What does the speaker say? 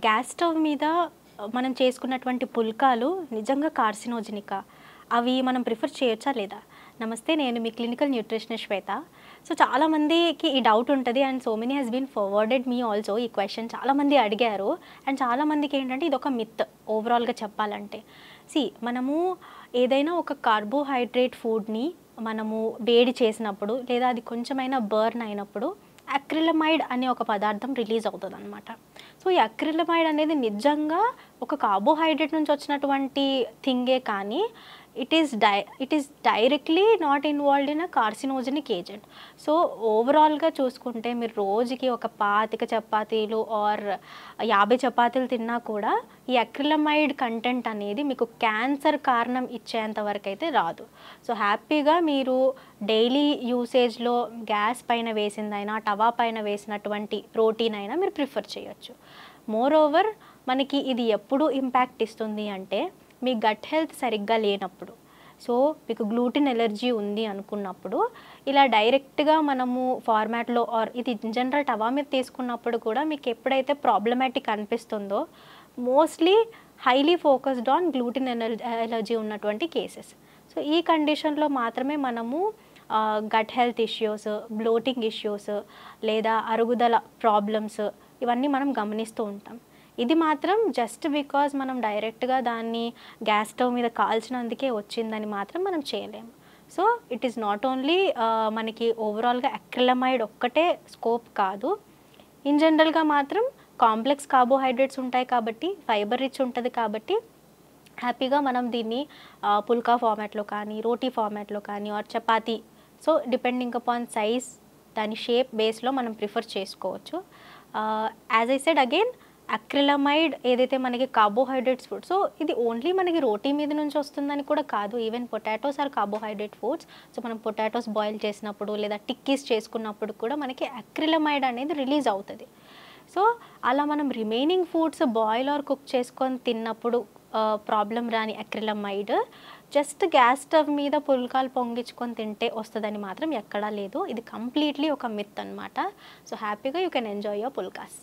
Gas stove మీద మనం చేసుకున్నటువంటి పుల్కాలు నిజంగా కార్సినోజెనికా? అవి మనం ప్రిఫర్ చేయొచ్చా లేదా? నమస్తే, నేను మీ క్లినికల్ న్యూట్రిషనిస్ట్ శ్వేత. సో చాలామందికి ఈ డౌట్ ఉంటది. And so many has been forwarded me also ఈ క్వెషన్. చాలామంది అడిగారు. అండ్ చాలామందికి ఏంటంటే ఇదొక మిత్ ఓవరాల్‌గా చెప్పాలంటే. మనము ఏదైనా ఒక కార్బోహైడ్రేట్ ఫుడ్‌ని మనము వేడి చేసినప్పుడు లేదా అది కొంచెమైనా బర్న్ అయినప్పుడు అక్రిలమైడ్ అనే ఒక పదార్థం రిలీజ్ అవుతదనమాట. సో ఈ అక్రిలమైడ్ అనేది నిజంగా ఒక కార్బోహైడ్రేట్ నుంచి వచ్చినటువంటి థింగే కానీ it is directly not involved in a carcinogenic agent. So ఓవరాల్‌గా చూసుకుంటే మీరు రోజుకి ఒక 25 చపాతీలు ఆర్ 50 చపాతీలు తిన్నా కూడా ఈ అక్రిలమైడ్ కంటెంట్ అనేది మీకు క్యాన్సర్ కారణం ఇచ్చేంత వరకైతే రాదు. సో హ్యాపీగా మీరు డైలీ యూసేజ్‌లో గ్యాస్ పైన వేసిందైనా, టవా పైన వేసినటువంటి ప్రోటీన్ అయినా మీరు ప్రిఫర్ చేయొచ్చు. మోర్ ఓవర్ మనకి ఇది ఎప్పుడు ఇంపాక్ట్ ఇస్తుంది అంటే మీ గట్ హెల్త్ సరిగ్గా లేనప్పుడు. సో మీకు గ్లూటెన్ ఎలర్జీ ఉంది అనుకున్నప్పుడు ఇలా డైరెక్ట్‌గా మనము ఫార్మాట్‌లో ఆర్ ఇది జనరల్ టవా మీద తీసుకున్నప్పుడు కూడా మీకు ఎప్పుడైతే ప్రాబ్లమాటిక్ అనిపిస్తుందో mostly highly focused on gluten allergy ఉన్నటువంటి కేసెస్. సో ఈ కండిషన్‌లో మాత్రమే మనము gut health issues, bloating issues లేదా అరుగుదల ప్రాబ్లమ్స్ ఇవన్నీ మనం గమనిస్తూ ఉంటాం. ఇది మాత్రం జస్ట్ బికాజ్ మనం డైరెక్ట్‌గా దాన్ని గ్యాస్ స్టవ్ మీద కాల్చినందుకే వచ్చిందని మాత్రం మనం చేయలేము. So it is not only మనకి ఓవరాల్‌గా అక్రిలమైడ్ ఒక్కటే స్కోప్ కాదు. ఇన్ జనరల్‌గా మాత్రం కాంప్లెక్స్ కార్బోహైడ్రేట్స్ ఉంటాయి కాబట్టి, ఫైబర్ రిచ్ ఉంటది కాబట్టి హ్యాపీగా మనం దీన్ని పుల్కా ఫార్మాట్‌లో కానీ, రోటీ ఫార్మాట్‌లో కానీ ఆర్ చపాతీ, సో డిపెండింగ్ అపాన్ సైజ్, దాని షేప్ బేస్‌లో మనం ప్రిఫర్ చేసుకోవచ్చు. As I said again, acrylamide ఏదైతే మనకి కార్బోహైడ్రేట్స్ ఫుడ్, సో ఇది ఓన్లీ మనకి రోటీ మీద నుంచి వస్తుందని కూడా కాదు. Even potatoes are carbohydrate foods. So మనం పొటాటోస్ బాయిల్ చేసినప్పుడు లేదా టిక్కీస్ చేసుకున్నప్పుడు కూడా మనకి అక్రిలమైడ్ అనేది రిలీజ్ అవుతుంది. సో అలా మనం remaining foods boil or cook చేసుకొని తిన్నప్పుడు ప్రాబ్లం రాని అక్రిలమైడ్ జస్ట్ గ్యాస్ స్టవ్ మీద పుల్కాలు పొంగించుకొని తింటే వస్తుందని మాత్రం ఎక్కడా లేదు. ఇది కంప్లీట్లీ ఒక మిత్ అనమాట. సో హ్యాపీగా you can enjoy your phulkas.